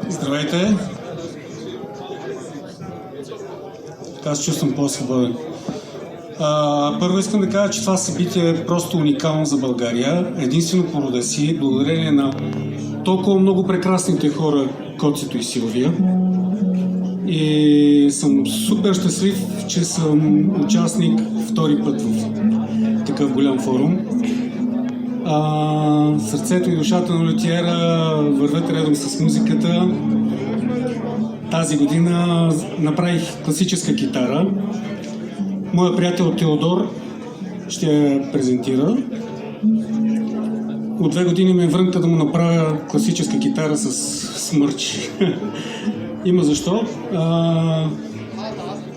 Здравейте! Така се чувствам по-свободен. Първо искам да кажа, че това събитие е просто уникално за България. Единствено по рода си, благодарение на толкова много прекрасните хора, Коцето и Силвия. И съм супер щастлив, че съм участник втори път в такъв голям форум. Сърцето и душата на лютиера вървят редом с музиката. Тази година направих класическа китара. Моя приятел Теодор ще я презентира. От 2 години ме врънка да му направя класическа китара с смърч. Има защо.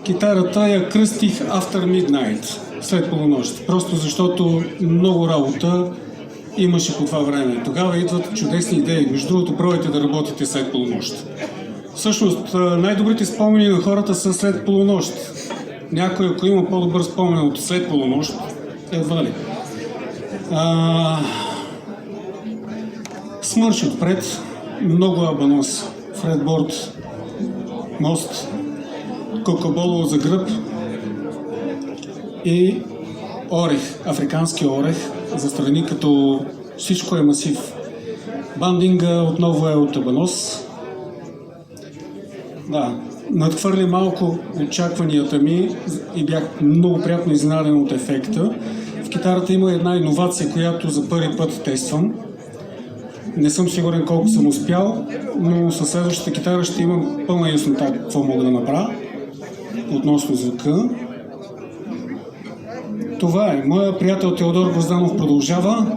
Китарата я кръстих After Midnight, след полунощ. Просто защото много работа имаше по това време. Тогава идват чудесни идеи. Между другото, пробвайте да работите след полунощ. Всъщност, най-добрите спомени на хората са след полунощ. Някой, ако има по-добър спомен от след полунощ, едва ли. Смърш отпред, много абанос, фредборд, мост, кокоболо за гръб и орех, африкански орех, за страни като всичко е масив. Бандинга отново е от абанос. Да, надхвърли малко очакванията ми и бях много приятно изненаден от ефекта. В китарата има една иновация, която за първи път тествам. Не съм сигурен колко съм успял, но със следващата китара ще имам пълна яснота какво мога да направя относно звука. Това е. Моя приятел Теодор Гвозданов продължава.